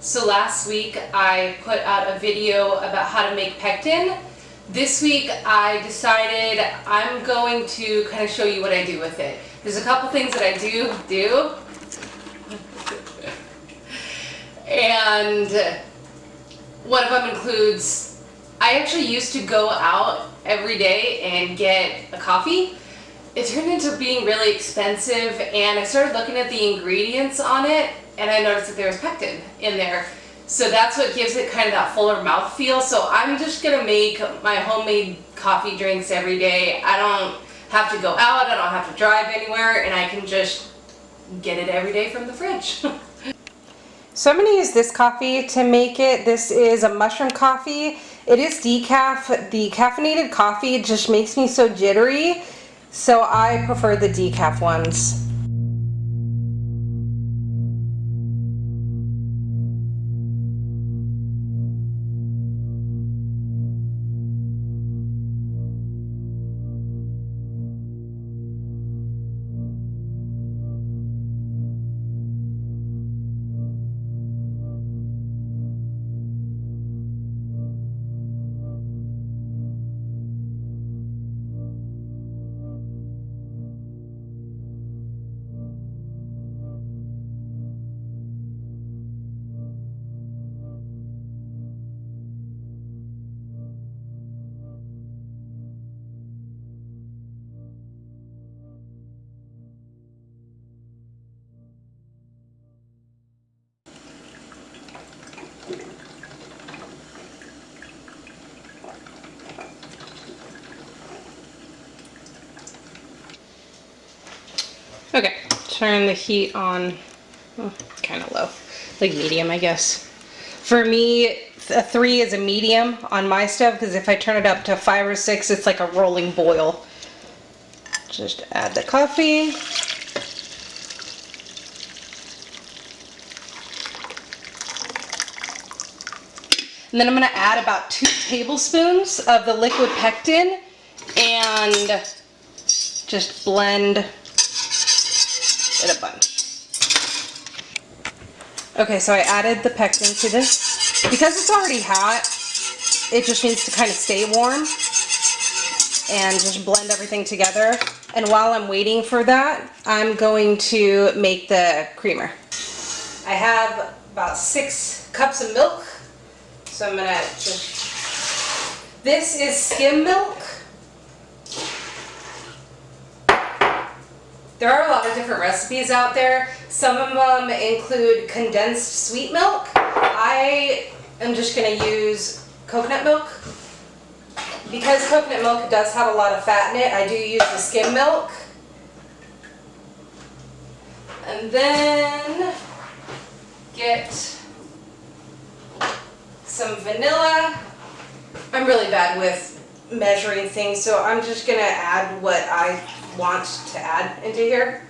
So last week I put out a video about how to make pectin. This week I decided I'm going to kind of show you what I do with it. There's a couple things that I do. And one of them includes, I actually used to go out every day and get a coffee. It turned into being really expensive, and I started looking at the ingredients on it, and I noticed that there was pectin in there. So that's what gives it kind of that fuller mouthfeel. So I'm just gonna make my homemade coffee drinks every day. I don't have to go out, I don't have to drive anywhere, and I can just get it every day from the fridge. So I'm going to use this coffee to make it. This is a mushroom coffee. It is decaf. The caffeinated coffee just makes me so jittery, so I prefer the decaf ones. Okay, turn the heat on, kind of low, like medium, I guess. For me, a 3 is a medium on my stove, because if I turn it up to 5 or 6, it's like a rolling boil. Just add the coffee. And then I'm going to add about 2 tablespoons of the liquid pectin and just blend it a bunch. Okay, so I added the pectin to this. Because it's already hot, it just needs to kind of stay warm and just blend everything together. And while I'm waiting for that, I'm going to make the creamer. I have about 6 cups of milk. So I'm gonna just, this is skim milk. There are a lot of different recipes out there. Some of them include condensed sweet milk. I am just gonna use coconut milk. Because coconut milk does have a lot of fat in it, I do use the skim milk. And then get some vanilla. I'm really bad with measuring things, so I'm just gonna add what I want to add into here.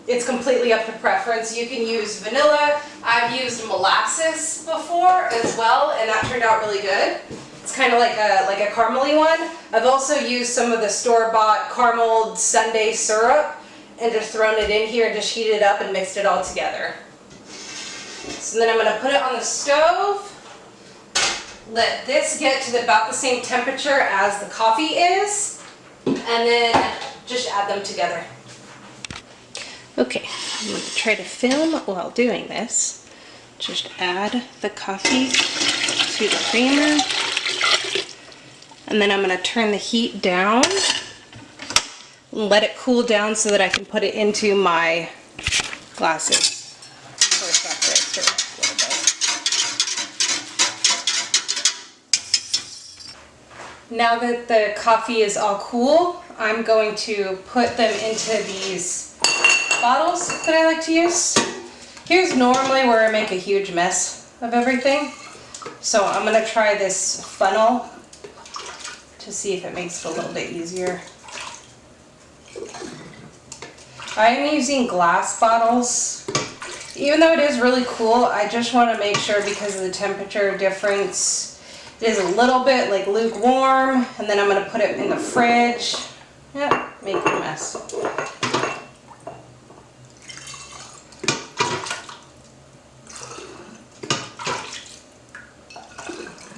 It's completely up to preference. You can use vanilla. I've used molasses before as well, and that turned out really good. It's kind of like a caramely one. I've also used some of the store-bought caramel sundae syrup and just thrown it in here and just heated it up and mixed it all together. So then I'm gonna put it on the stove. Let this get to about the same temperature as the coffee is, and then just add them together. Okay, I'm going to try to film while doing this. Just add the coffee to the creamer, and then I'm going to turn the heat down and let it cool down so that I can put it into my glasses. Now that the coffee is all cool, I'm going to put them into these bottles that I like to use. Here's normally where I make a huge mess of everything. So I'm going to try this funnel to see if it makes it a little bit easier. I'm using glass bottles. Even though it is really cool, I just want to make sure, because of the temperature difference, it is a little bit like lukewarm, and then I'm going to put it in the fridge. Yep, making a mess.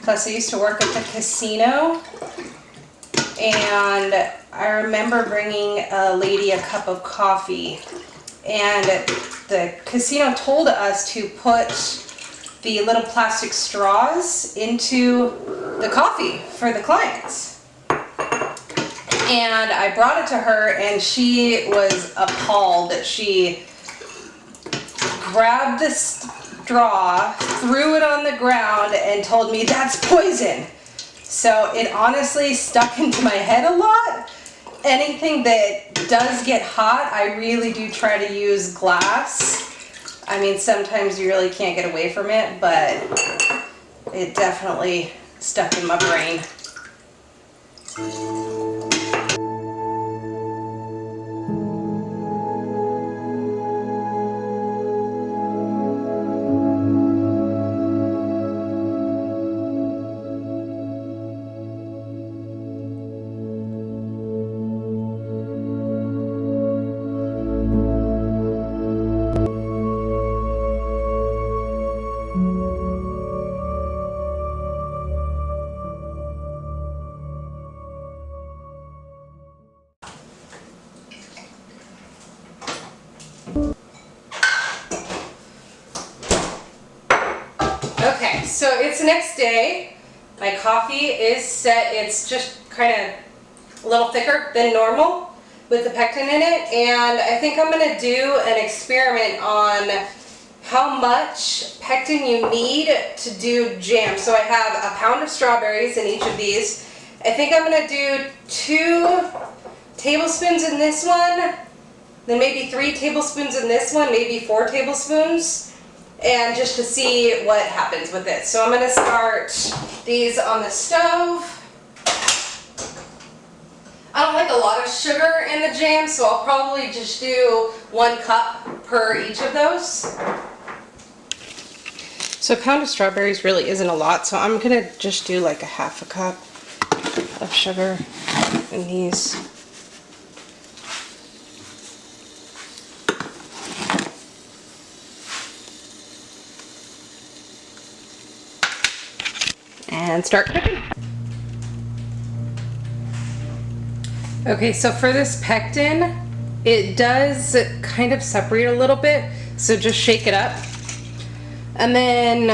Plus I used to work at the casino, and I remember bringing a lady a cup of coffee, and the casino told us to put the little plastic straws into the coffee for the clients. And I brought it to her, and she was appalled that she grabbed the straw, threw it on the ground, and told me that's poison. So it honestly stuck into my head a lot. Anything that does get hot, I really do try to use glass. I mean, sometimes you really can't get away from it, but it definitely stuck in my brain. Okay, so it's the next day. My coffee is set. It's just kind of a little thicker than normal with the pectin in it. And I think I'm going to do an experiment on how much pectin you need to do jam. So I have a pound of strawberries in each of these. I think I'm going to do 2 tablespoons in this one, then maybe 3 tablespoons in this one, maybe 4 tablespoons. And just to see what happens with it. So I'm going to start these on the stove. I don't like a lot of sugar in the jam, so I'll probably just do 1 cup per each of those. So a pound of strawberries really isn't a lot, so I'm going to just do like a 1/2 cup of sugar in these. And start cooking. Okay, so for this pectin, it does kind of separate a little bit, so just shake it up. And then,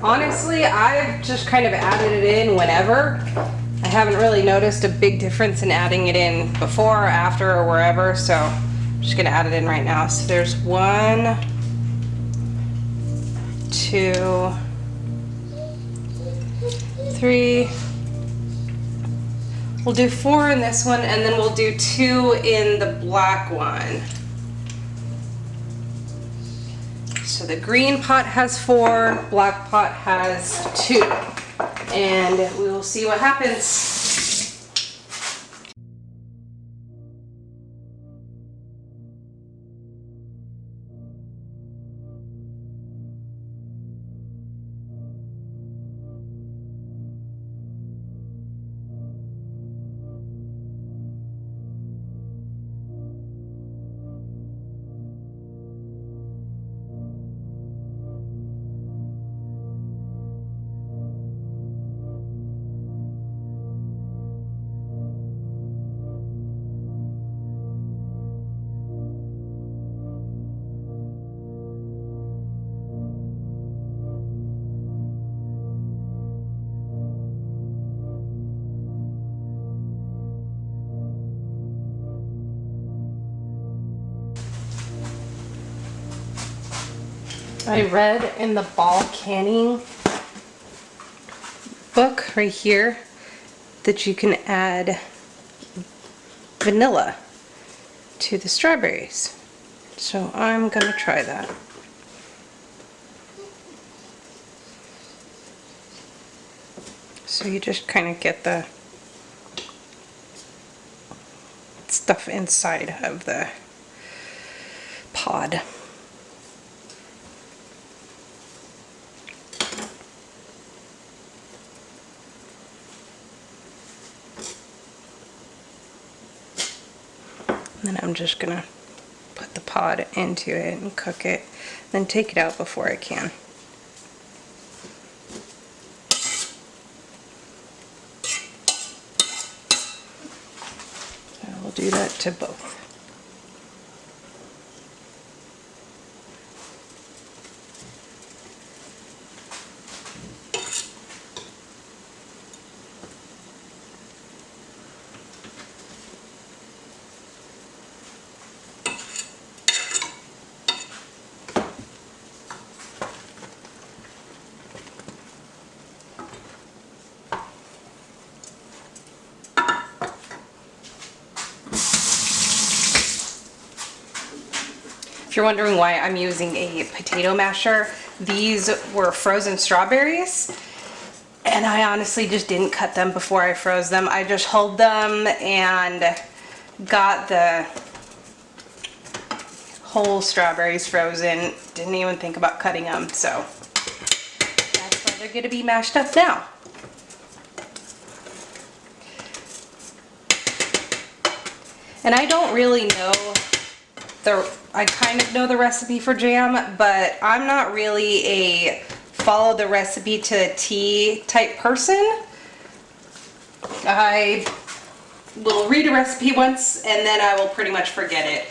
honestly, I've just kind of added it in whenever. I haven't really noticed a big difference in adding it in before or after or wherever, so I'm just gonna add it in right now. So there's 1, 2, 3. We'll do 4 in this one, and then we'll do 2 in the black one. So the green pot has 4, black pot has 2. And we will see what happens. I read in the ball canning book right here that you can add vanilla to the strawberries. So I'm gonna try that. So you just kind of get the stuff inside of the pod. And then I'm just gonna put the pod into it and cook it, then take it out before I can. do that to both. If you're wondering why I'm using a potato masher, these were frozen strawberries, and I honestly just didn't cut them before I froze them. I just hulled them and got the whole strawberries frozen. Didn't even think about cutting them, so that's why they're gonna be mashed up now. And I don't really know I kind of know the recipe for jam, but I'm not really a follow the recipe to a T type person. I will read a recipe once and then I will pretty much forget it.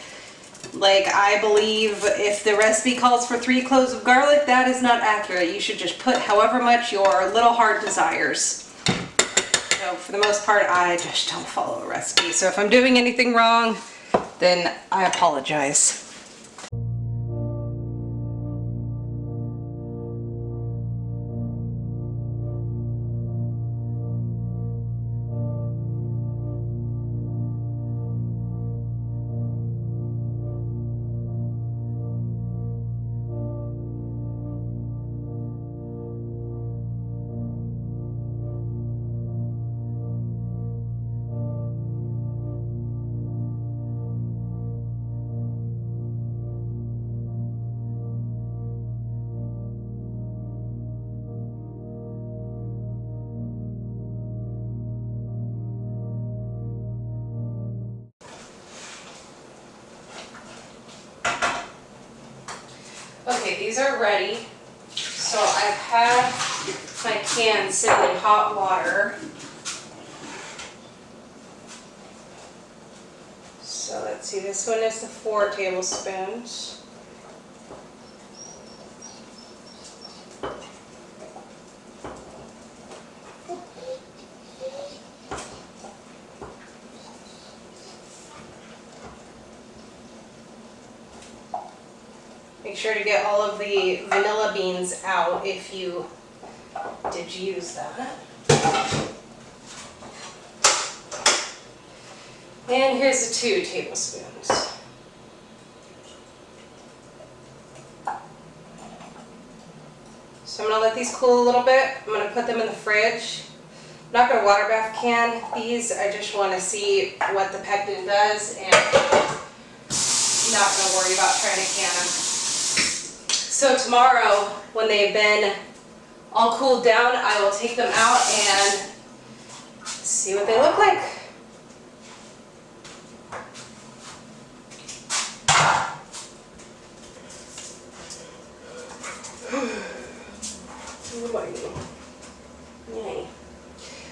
Like, I believe if the recipe calls for 3 cloves of garlic, that is not accurate. You should just put however much your little heart desires. So for the most part, I just don't follow a recipe. So if I'm doing anything wrong, then I apologize. Okay, these are ready. So I've had my can sitting in hot water. So let's see, this one is the 4 tablespoons. Make sure to get all of the vanilla beans out if you did use that. And here's the 2 tablespoons. So I'm gonna let these cool a little bit. I'm gonna put them in the fridge. I'm not gonna water bath can these. I just wanna see what the pectin does and not gonna worry about trying to can them. So tomorrow, when they've been all cooled down, I will take them out and see what they look like.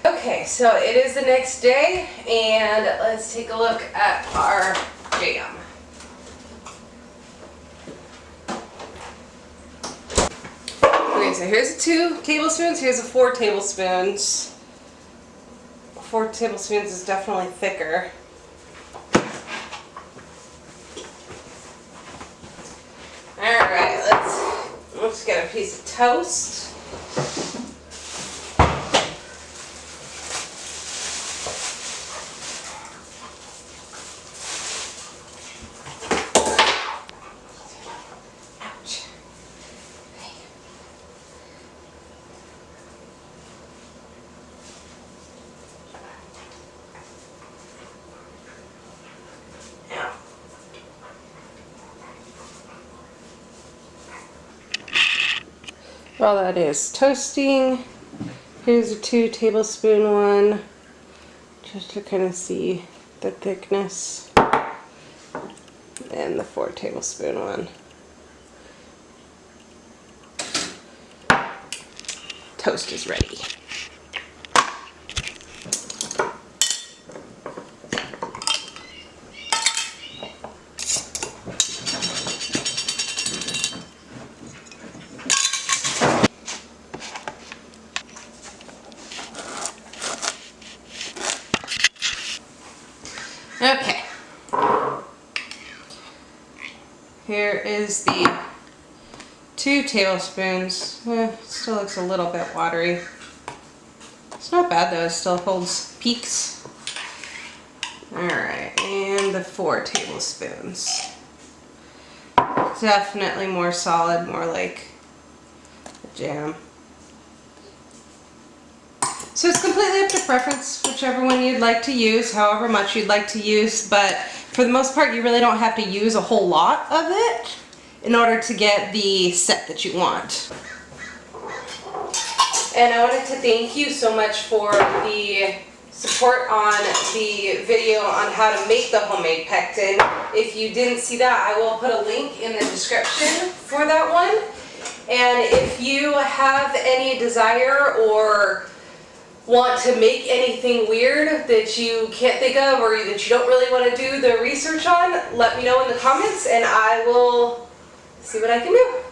Okay, so it is the next day, and let's take a look at our jam. Okay, so here's the 2 tablespoons, here's the 4 tablespoons. 4 tablespoons is definitely thicker. Alright, let's get a piece of toast. All that is toasting. Here's a 2 tablespoon one, just to kind of see the thickness. And the 4 tablespoon one. Toast is ready. Here is the 2 tablespoons. Still looks a little bit watery. It's not bad though, it still holds peaks. Alright, and the 4 tablespoons. Definitely more solid, more like a jam. So it's completely up to preference, whichever one you'd like to use, however much you'd like to use, but for the most part you really don't have to use a whole lot of it in order to get the set that you want. And I wanted to thank you so much for the support on the video on how to make the homemade pectin. If you didn't see that, I will put a link in the description for that one. And if you have any desire or want to make anything weird that you can't think of or that you don't really want to do the research on, let me know in the comments and I will see what I can do.